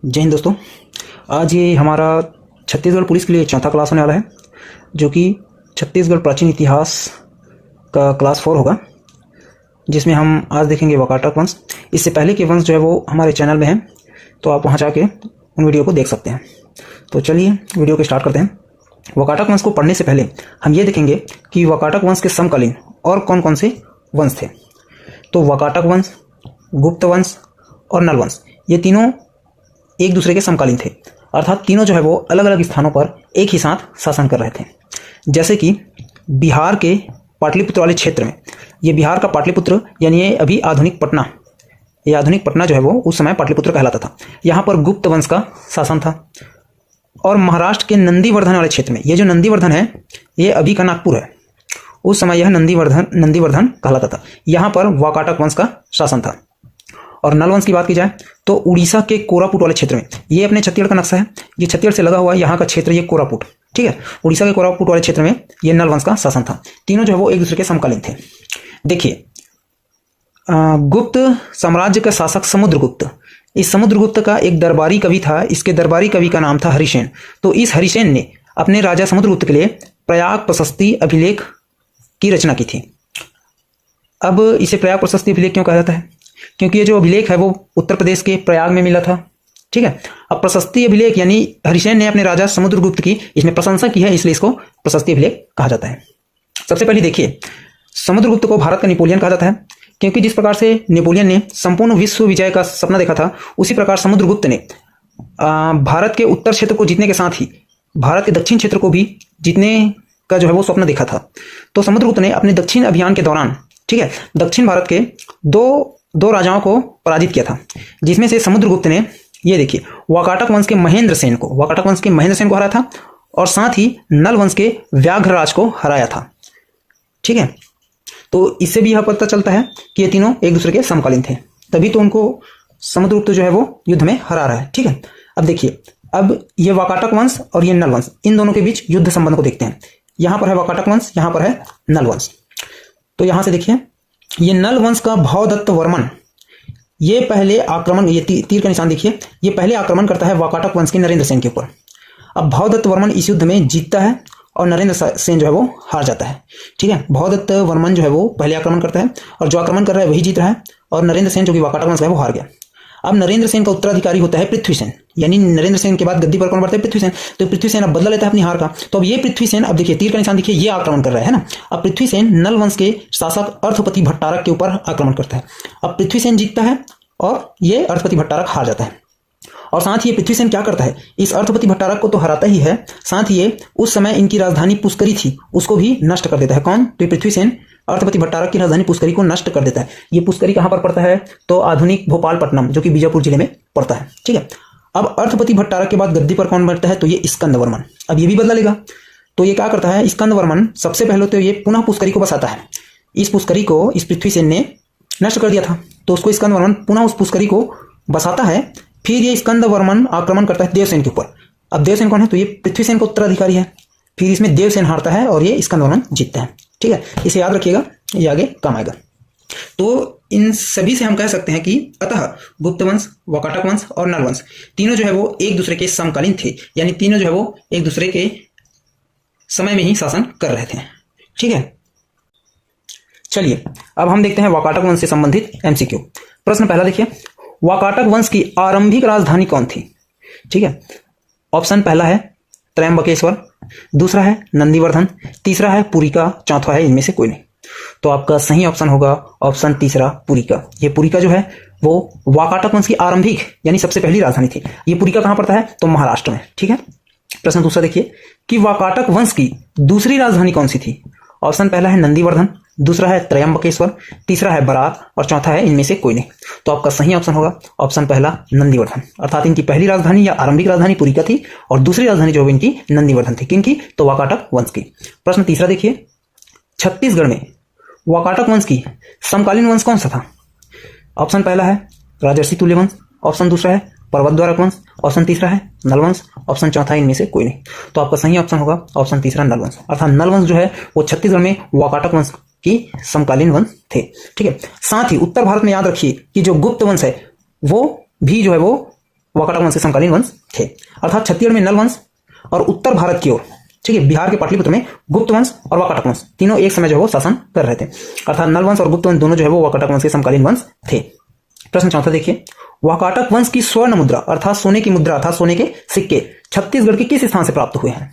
जय हिंद दोस्तों। आज ये हमारा छत्तीसगढ़ पुलिस के लिए चौथा क्लास होने वाला है, जो कि छत्तीसगढ़ प्राचीन इतिहास का क्लास 4 होगा, जिसमें हम आज देखेंगे वाकाटक वंश। इससे पहले के वंश जो है वो हमारे चैनल में है, तो आप वहाँ जाके उन वीडियो को देख सकते हैं। तो चलिए वीडियो को स्टार्ट करते हैं। वाकाटक वंश को पढ़ने से पहले हम ये देखेंगे कि वाकाटक वंश के समकालीन और कौन कौन से वंश थे। तो वाकाटक वंश, गुप्त वंश और नल वंश, ये तीनों एक दूसरे के समकालीन थे, अर्थात तीनों जो है वो अलग अलग स्थानों पर एक ही साथ शासन कर रहे थे। जैसे कि बिहार के पाटलिपुत्र वाले क्षेत्र में, ये बिहार का पाटलिपुत्र यानी ये अभी आधुनिक पटना, ये आधुनिक पटना जो है वो उस समय पाटलिपुत्र कहलाता था। यहाँ पर गुप्त वंश का शासन था। और महाराष्ट्र के नंदीवर्धन वाले क्षेत्र में, ये जो नंदीवर्धन है ये अभी का नागपुर है, उस समय यह नंदीवर्धन कहलाता था। यहाँ पर वाकाटक वंश का शासन था। और नल वंश की बात की जाए तो उड़ीसा के कोरापुट वाले क्षेत्र में, ये अपने छत्तीसगढ़ का नक्शा है, ये छत्तीसगढ़ से लगा हुआ है, यहाँ का क्षेत्र ये कोरापुट, ठीक है। उड़ीसा के कोरापुट वाले क्षेत्र में ये नल वंश का शासन था। तीनों जो है वो एक दूसरे के समकालीन थे। देखिए, गुप्त साम्राज्य का शासक समुद्रगुप्त, इस समुद्रगुप्त का एक दरबारी कवि था, इसके दरबारी कवि का नाम था हरिसेन। तो इस हरिसेन ने अपने राजा समुद्रगुप्त के लिए प्रयाग प्रशस्ति अभिलेख की रचना की थी। अब इसे प्रयाग प्रशस्ति अभिलेख क्यों कहा जाता है? क्योंकि ये जो अभिलेख है वो उत्तर प्रदेश के प्रयाग में मिला था, ठीक है। अब प्रशस्ति अभिलेख यानी हरिसेन ने अपने राजा समुद्रगुप्त की इसमें प्रशंसा की है, इसलिए इसको प्रशस्ति अभिलेख कहा जाता है। सबसे पहले देखिए, समुद्रगुप्त को भारत का नेपोलियन कहा जाता है, क्योंकि जिस प्रकार से नेपोलियन ने संपूर्ण विश्व विजय का सपना देखा था, उसी प्रकार समुद्रगुप्त ने भारत के उत्तर क्षेत्र को जीतने के साथ ही भारत के दक्षिण क्षेत्र को भी जीतने का जो है वो स्वप्न देखा था। तो समुद्रगुप्त ने अपने दक्षिण अभियान के दौरान, ठीक है, दक्षिण भारत के दो राजाओं को पराजित किया था, जिसमें से समुद्रगुप्त ने, ये देखिए, वाकाटक वंश के महेंद्र सेन को हराया था, और साथ ही नल वंश के व्याघ्रराज को हराया था, ठीक है। तो इससे भी यह पता चलता है कि ये तीनों एक दूसरे के समकालीन थे, तभी तो उनको समुद्रगुप्त जो है वो युद्ध में हरा रहा है, ठीक है। अब देखिए, अब ये वाकाटक वंश और ये नल वंश, इन दोनों के बीच युद्ध संबंध को देखते हैं। यहां पर है वाकाटक वंश, यहां पर है नल वंश। तो यहां से देखिए, ये नल वंश का भवदत्त वर्मन, ये पहले आक्रमण, ये तीर का निशान देखिए, ये पहले आक्रमण करता है वाकाटक वंश के नरेंद्र सेन के ऊपर। अब भवदत्त वर्मन इस युद्ध में जीतता है और नरेंद्र सेन जो है वो हार जाता है, ठीक है। भवदत्त वर्मन जो है वो पहले आक्रमण करता है और जो आक्रमण कर रहा है वही जीत रहा है, और नरेंद्र सेन जो कि वाकाटक वंश का है वो हार गया। अब नरेंद्र सेन का उत्तराधिकारी होता है पृथ्वी सेन, यानी नरेंद्र सेन के बाद गद्दी पर कौन बैठता है? पृथ्वी सेन। तो पृथ्वी सेन अब बदला लेता है अपनी हार का। तो अब ये पृथ्वी सेन, अब देखिए तीर का निशान देखिए, ये आक्रमण कर रहा है ना। अब पृथ्वी सेन नल वंश के शासक अर्थपति भट्टारक के ऊपर आक्रमण करता है। अब पृथ्वी सेन जीतता है और ये अर्थपति भट्टारक हार जाता है। और साथ ही ये पृथ्वी सेन क्या करता है, इस अर्थपति भट्टारक को तो हराता ही है, साथ ही ये उस समय इनकी राजधानी पुष्करी थी उसको भी नष्ट कर देता है। कौन? तो पृथ्वी सेन अर्थपति भट्टारक की राजधानी पुष्करी को नष्ट कर देता है। ये पुष्करी कहां पर पड़ता है? तो आधुनिक भोपालपट्टनम, जो कि बीजापुर जिले में पड़ता है, ठीक है। अब अर्थपति भट्टारक के बाद गद्दी पर कौन बैठता है? तो ये स्कंदवर्मन। अब ये भी बदला लेगा। तो ये क्या करता है स्कंदवर्मन? सबसे पहले तो ये पुनः पुष्करी को बसाता है। इस पुष्करी को इस पृथ्वी सेन ने नष्ट कर दिया था, तो उसको स्कंदवर्मन पुनः उस पुष्करी को बसाता है। फिर ये स्कंदवर्मन आक्रमण करता है देवसेन के ऊपर। अब देवसेन कौन है? तो ये पृथ्वी सेन का उत्तराधिकारी है। फिर इसमें देवसेन हारता है और ये स्कंदवर्मन जीतता है, ठीक है। इसे याद रखिएगा, ये आगे काम आएगा। तो इन सभी से हम कह सकते हैं कि अतः गुप्त वंश, वाकाटक वंश और नल वंश तीनों जो है वो एक दूसरे के समकालीन थे, यानी तीनों जो है वो एक दूसरे के समय में ही शासन कर रहे थे, ठीक है। चलिए अब हम देखते हैं वाकाटक वंश से संबंधित एमसीक्यू। प्रश्न पहला देखिए, वाकाटक वंश की आरंभिक राजधानी कौन थी? ठीक है। ऑप्शन पहला है त्रयंबकेश्वर, दूसरा है नंदीवर्धन, तीसरा है पुरिका, चौथा है इनमें से कोई नहीं। तो आपका सही ऑप्शन होगा ऑप्शन तीसरा, पुरिका। ये पुरिका जो है वो वाकाटक वंश की आरंभिक यानी सबसे पहली राजधानी थी। ये पुरिका कहां पड़ता है? तो महाराष्ट्र में, ठीक है। प्रश्न दूसरा देखिए कि वाकाटक वंश की दूसरी राजधानी कौन सी थी? ऑप्शन पहला है नंदीवर्धन, दूसरा है त्रयंबकेश्वर, तीसरा है बराक और चौथा है इनमें से कोई नहीं। तो आपका सही ऑप्शन होगा ऑप्शन पहला, नंदीवर्धन। अर्थात इनकी पहली राजधानी या आरंभिक राजधानी पुरिका थी और दूसरी राजधानी जो है इनकी नंदीवर्धन थी। किनकी? तो वाकाटक वंश की। प्रश्न तीसरा देखिए, छत्तीसगढ़ में वाकाटक वंश की समकालीन वंश कौन सा था? ऑप्शन पहला है राजर्षि तुल्य वंश, ऑप्शन दूसरा है पर्वतद्वारक वंश, ऑप्शन तीसरा है नल वंश, ऑप्शन चौथा इनमें से कोई नहीं। तो आपका सही ऑप्शन होगा ऑप्शन तीसरा, नल वंश। अर्थात नल वंश जो है वो छत्तीसगढ़ में वाकाटक वंश की समकालीन वंश थे, ठीक है। साथ ही उत्तर भारत में याद रखिए कि जो गुप्त वंश है वो भी जो है वो वाकाटक वंश के समकालीन वंश थे। अर्थात छत्तीसगढ़ में नल वंश और उत्तर भारत की ओर, ठीक है, बिहार के पाटलिपुत्र में गुप्त वंश और वाकाटक वंश तीनों एक समय जो है वो शासन कर रहे थे। अर्थात नल वंश और गुप्त वंश दोनों जो है वो वाकाटक वंश के समकालीन वंश थे। प्रश्न चौथा देखिए, वाकाटक वंश की स्वर्ण मुद्रा अर्थात सोने की मुद्रा अर्थात सोने के सिक्के छत्तीसगढ़ के किस स्थान से प्राप्त हुए हैं?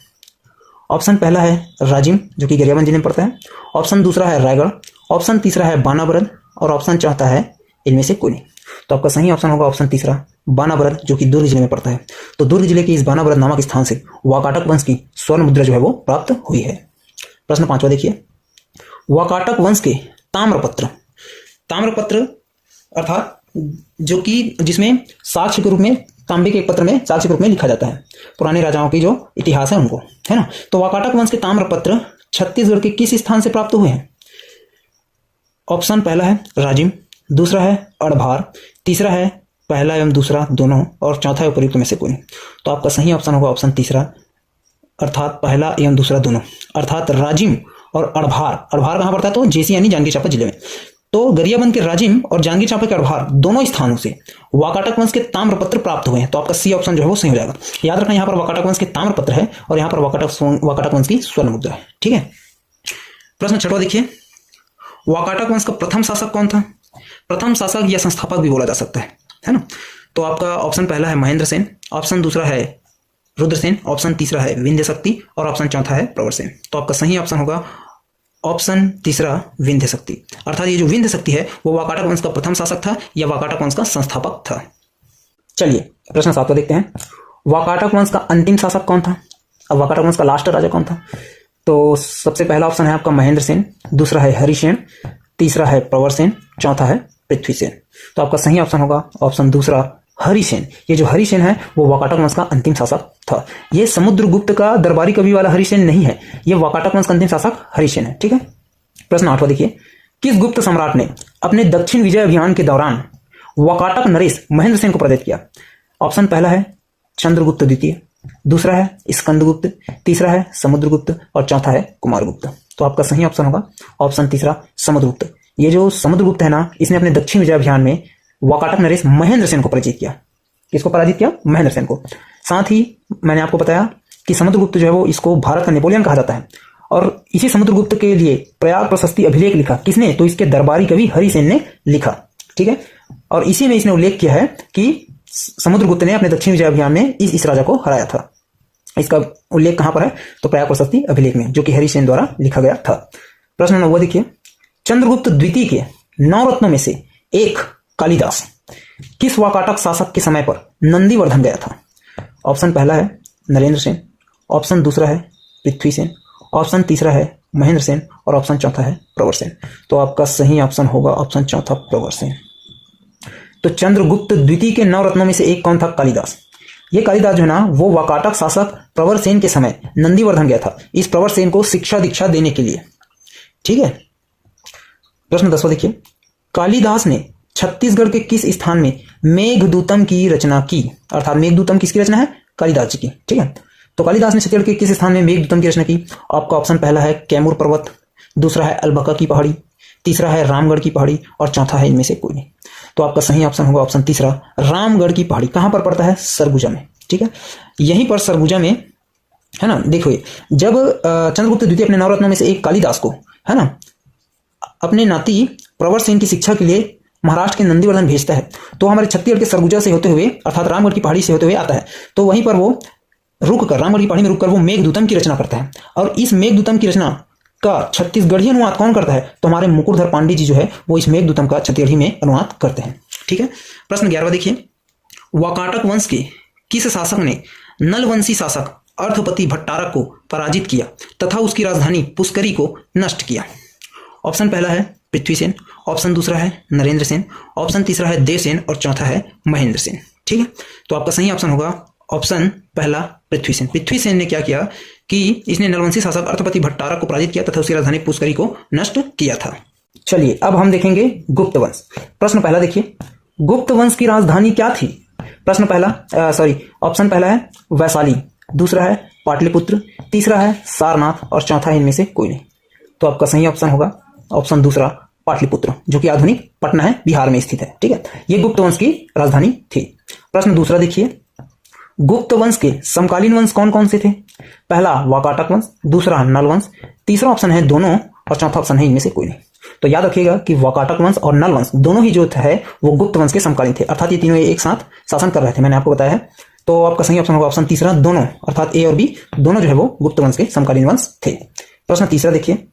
ऑप्शन पहला है राजिम, जो कि गरियाबंद जिले में पड़ता है। ऑप्शन दूसरा है रायगढ़। ऑप्शन तीसरा है बानाबरद और ऑप्शन चौथा है इनमें से कोई नहीं। तो आपका सही ऑप्शन होगा ऑप्शन तीसरा, बानाबरद, जो कि दुर्ग जिले में पड़ता है। तो दुर्ग जिले के इस बानाबरद नामक स्थान से वाकाटक वंश की स्वर्ण मुद्रा जो है वो प्राप्त हुई है। प्रश्न पांचवा देखिए, वाकाटक वंश के ताम्रपत्र, ताम्रपत्र अर्थात जो कि जिसमें साक्ष्य के रूप में, तांबे के एक पत्र में साक्ष्य के रूप में लिखा जाता है पुराने राजाओं की जो इतिहास है उनको, है ना। तो वाकाटक वंश के ताम्रपत्र छत्तीसगढ़ के किस स्थान से प्राप्त हुए हैं? ऑप्शन पहला है राजिम, दूसरा है अड़भार, तीसरा है पहला एवं दूसरा दोनों और चौथा है उपयुक्त में से कोई। तो आपका सही ऑप्शन होगा ऑप्शन तीसरा, अर्थात पहला एवं दूसरा दोनों, अर्थात राजिम और अड़भार। अड़भार कहां पड़ता है? तो जेसी यानी जांजगीर चांपा जिले में। तो गरियाबंद के राजिम और जांजगीर चांपा के अड़भार दोनों स्थानों से वाकाटक वंश के ताम्रपत्र प्राप्त हुए हैं। तो आपका सी ऑप्शन जो है वो सही हो जाएगा। याद रखना, यहाँ पर वाकाटक वंश के ताम्रपत्र है और यहाँ पर वाकाटक वंश की स्वर्ण मुद्रा है, ठीक है। प्रश्न छठवां देखिए, वाकाटक वंश का प्रथम शासक कौन था? प्रथम शासक या संस्थापक भी बोला जा सकता है ना। तो आपका ऑप्शन पहला है महेंद्र सेन, ऑप्शन दूसरा है रुद्रसेन, ऑप्शन तीसरा है विंध्य शक्ति और ऑप्शन चौथा है प्रवर सेन। तो आपका सही ऑप्शन होगा ऑप्शन तीसरा, विंध्य शक्ति। अर्थात ये जो विंध्य शक्ति है वो वाकाटक वंश का प्रथम शासक था या वाकाटक वंश का संस्थापक था। चलिए प्रश्न सातवां देखते हैं, वाकाटक वंश का अंतिम शासक कौन था? अब वाकाटक वंश का लास्ट राजा कौन था? तो सबसे पहला ऑप्शन है आपका महेंद्र सेन, दूसरा है हरिसेन, तीसरा है प्रवर सेन, चौथा है पृथ्वी सेन। तो आपका सही ऑप्शन होगा ऑप्शन दूसरा, हरिसेन। ये जो हरिसेन है वो वाकाटक वंश का अंतिम शासक था। ये समुद्रगुप्त का दरबारी कवि वाला हरिसेन नहीं है, ये वाकाटक वंश का अंतिम शासक हरिसेन है, ठीक है। प्रश्न आठवां देखिए, किस गुप्त सम्राट ने अपने दक्षिण विजय अभियान के दौरान वाकाटक नरेश महेंद्र सेन को पराजित किया? ऑप्शन पहला है चंद्रगुप्त द्वितीय, दूसरा है स्कंदगुप्त, तीसरा है समुद्रगुप्त और चौथा है कुमारगुप्त। तो आपका सही ऑप्शन होगा ऑप्शन तीसरा, समुद्रगुप्त। ये जो समुद्रगुप्त है ना, इसने अपने दक्षिण विजय अभियान में वाकाटक नरेश महेंद्र सेन को पराजित किया। किसको पराजित किया? महेंद्र सेन को। साथ ही मैंने आपको बताया कि समुद्रगुप्त जो है वो इसको भारत का नेपोलियन कहा जाता है और इसी समुद्रगुप्त के लिए प्रयाग प्रशस्ति अभिलेख लिखा किसने? तो इसके दरबारी कवि हरिसेन ने लिखा, ठीक है। और इसी में इसने उल्लेख किया है कि समुद्रगुप्त ने अपने दक्षिण विजय अभियान में इस राजा को हराया था। इसका उल्लेख कहां पर है? तो प्रयाग प्रशस्ति अभिलेख में, जो कि हरिसेन द्वारा लिखा गया था। प्रश्न नंबर देखिए, चंद्रगुप्त द्वितीय के 9 रत्नों में से एक कालिदास किस वाकाटक शासक के समय पर नंदीवर्धन गया था? ऑप्शन पहला है नरेंद्र सेन, ऑप्शन दूसरा है पृथ्वी सेन, ऑप्शन तीसरा है महेंद्र सेन और ऑप्शन चौथा है प्रवर सेन। तो आपका सही ऑप्शन होगा ऑप्शन चौथा, प्रवर सेन। तो चंद्रगुप्त द्वितीय के 9 रत्नों में से एक कौन था? कालिदास। ये कालिदास जो है ना वो वाकाटक शासक प्रवर सेन के समय नंदीवर्धन गया था इस प्रवर सेन को शिक्षा दीक्षा देने के लिए, ठीक है। प्रश्न 10वां देखिए, कालिदास ने छत्तीसगढ़ के किस स्थान में मेघदूतम की रचना की? अर्थात मेघदूतम किसकी रचना है? कालिदास जी की, ठीक है। तो कालिदास ने छत्तीसगढ़ के किस स्थान में मेघदूतम की रचना की? आपका ऑप्शन पहला है कैमूर पर्वत, दूसरा है अलबका की पहाड़ी, तीसरा है रामगढ़ की पहाड़ी और चौथा है इनमें से कोई नहीं। तो आपका सही ऑप्शन होगा ऑप्शन तीसरा, रामगढ़ की पहाड़ी। कहां पर पड़ता है? सरगुजा में, ठीक है। यहीं पर सरगुजा में, है ना। देखो जब चंद्रगुप्त द्वितीय अपने 9 रत्नों में से एक कालिदास को, है ना, अपने नाती प्रवर सेन की शिक्षा के लिए महाराष्ट्र के नंदीवर्धन भेजता है तो हमारे छत्तीसगढ़ के सरगुजा से होते हुए अर्थात रामगढ़ की पहाड़ी से होते हुए आता है। तो वहीं पर वो रुककर, रामगढ़ की पहाड़ी में रुककर वो मेघदूतम की रचना करता है। और इस मेघदूतम की रचना का छत्तीसगढ़ी अनुवाद कौन करता है? तो हमारे मुकुटधर पांडे जी जो है वो इस मेघदूतम का छत्तीसगढ़ी में अनुवाद करते हैं, ठीक है। प्रश्न 11वां देखिए, वाकाटक वंश के किस शासक ने नलवंशी शासक अर्थपति भट्टारक को पराजित किया तथा उसकी राजधानी पुष्करी को नष्ट किया? ऑप्शन पहला है पृथ्वी सेन, ऑप्शन दूसरा है नरेंद्र सेन, ऑप्शन तीसरा है देवसेन और चौथा है महेंद्र सेन, ठीक है। तो आपका सही ऑप्शन होगा ऑप्शन पहला, पृथ्वी सेन। पृथ्वी सेन ने क्या किया कि इसने नलवंशी शासक अर्थपति भट्टारक को पराजित किया तथा उसकी राजधानी पुष्करी को नष्ट किया था। चलिए अब हम देखेंगे गुप्त वंश। प्रश्न पहला देखिए, गुप्त वंश की राजधानी क्या थी? प्रश्न पहला ऑप्शन पहला है वैशाली, दूसरा है पाटलिपुत्र, तीसरा है सारनाथ और चौथा है इनमें से कोई नहीं। तो आपका सही ऑप्शन होगा ऑप्शन दूसरा, पाटलिपुत्र, जो कि आधुनिक पटना है, बिहार में स्थित है, ठीक है। ये गुप्त वंश की राजधानी थी। प्रश्न दूसरा देखिए, गुप्त वंश के समकालीन वंश कौन कौन से थे? पहला वाकाटक वंश, दूसरा नल वंश, तीसरा ऑप्शन है दोनों और चौथा ऑप्शन है इनमें से कोई नहीं। तो याद रखिएगा कि वाकाटक वंश और नल वंश दोनों ही जो है वो गुप्त वंश के समकालीन थे, अर्थात ये तीनों एक साथ शासन कर रहे थे, मैंने आपको बताया है। तो आपका सही ऑप्शन होगा ऑप्शन तीसरा, दोनों, अर्थात ए और बी दोनों जो है वो गुप्त वंश के समकालीन वंश थे। प्रश्न तीसरा देखिए,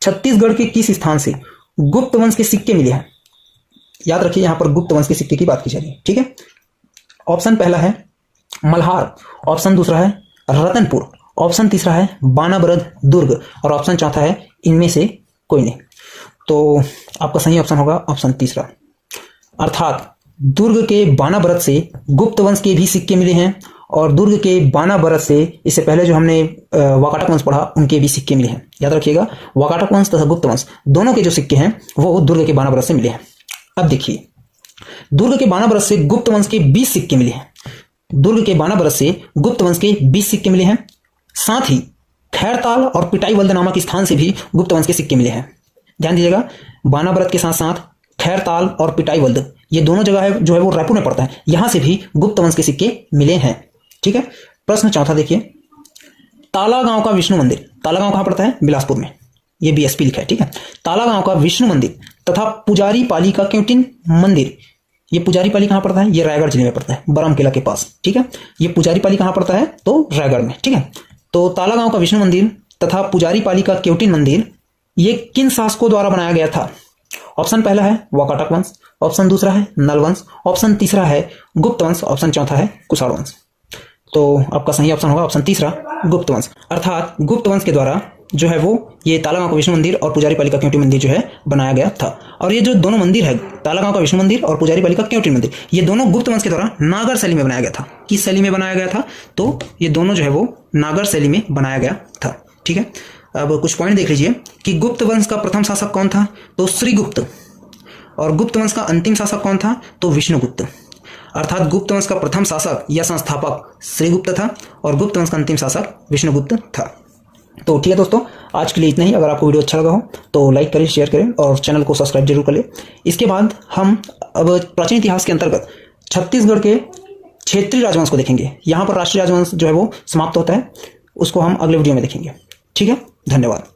छत्तीसगढ़ के किस स्थान से गुप्त वंश के सिक्के मिले हैं? याद रखिए यहां पर गुप्त वंश के सिक्के की बात की जा रही है, ठीक है। ऑप्शन पहला है मल्हार, ऑप्शन दूसरा है रतनपुर, ऑप्शन तीसरा है बानाबरद दुर्ग और ऑप्शन चौथा है इनमें से कोई नहीं। तो आपका सही ऑप्शन होगा ऑप्शन तीसरा, अर्थात दुर्ग के बानाबरद से गुप्त वंश के भी सिक्के मिले हैं और दुर्ग के बानाबरद से इससे पहले जो हमने वाकाटक वंश पढ़ा उनके भी सिक्के मिले हैं। याद रखिएगा वाकाटक वंश तथा गुप्त वंश दोनों के जो सिक्के हैं वो दुर्ग के बानाबरद से मिले हैं। अब देखिए, दुर्ग के बानाबरद से गुप्त वंश के 20 सिक्के मिले हैं, दुर्ग के बानाबरद से गुप्त वंश के 20 सिक्के मिले हैं। साथ ही खैरताल और पिटाईवल्द नामक स्थान से भी गुप्त वंश के सिक्के मिले हैं। ध्यान दीजिएगा, बानाबरद के साथ साथ खैरताल और पिटाईवल्द ये दोनों जगह है जो है वो रायपुर में पड़ता है, यहां से भी गुप्त वंश के सिक्के मिले हैं, ठीक है। प्रश्न चौथा देखिए, तालागांव का विष्णु मंदिर, तालागांव कहां पड़ता है? बिलासपुर में, ये बीएसपी लिखा है, ठीक है। तालागांव का विष्णु मंदिर तथा पुजारी पाली का क्योंटिन मंदिर, ये पुजारी पाली कहां पड़ता है? ये रायगढ़ जिले में पड़ता है, बरमकेला के पास, ठीक है। ये पुजारी पाली कहां पड़ता है? तो रायगढ़ में, ठीक है। तो तालागांव का विष्णु मंदिर तथा पुजारी पाली का क्योटिन मंदिर ये किन शासकों द्वारा बनाया गया था? ऑप्शन पहला है वाकाटक वंश, ऑप्शन दूसरा है नल वंश, ऑप्शन तीसरा है गुप्त वंश, ऑप्शन चौथा है कुषाण वंश। तो आपका सही ऑप्शन होगा ऑप्शन तीसरा, गुप्त वंश। अर्थात गुप्त वंश के द्वारा जो है वो ये तालागांव का विष्णु मंदिर और पुजारी पाली का क्योटिन मंदिर जो है बनाया गया था। और ये जो दोनों मंदिर है, तालागांव का विष्णु मंदिर और पुजारी पाली का क्योटिन मंदिर, ये दोनों गुप्त वंश के द्वारा नागर शैली में बनाया गया था। किस शैली में बनाया गया था? तो ये दोनों जो है वो नागर शैली में बनाया गया था, ठीक है। अब कुछ पॉइंट देख लीजिए कि गुप्त वंश का प्रथम शासक कौन था? तो श्रीगुप्त। और गुप्त वंश का अंतिम शासक कौन था? तो विष्णुगुप्त। अर्थात गुप्त वंश का प्रथम शासक या संस्थापक श्रीगुप्त था और गुप्त वंश का अंतिम शासक विष्णुगुप्त था। तो ठीक है दोस्तों, आज के लिए इतना ही। अगर आपको वीडियो अच्छा लगा हो तो लाइक करें, शेयर करें और चैनल को सब्सक्राइब जरूर करें। इसके बाद हम अब प्राचीन इतिहास के अंतर्गत छत्तीसगढ़ के क्षेत्रीय राजवंश को देखेंगे। यहाँ पर राष्ट्रीय राजवंश जो है वो समाप्त होता है, उसको हम अगले वीडियो में देखेंगे। ठीक है, धन्यवाद।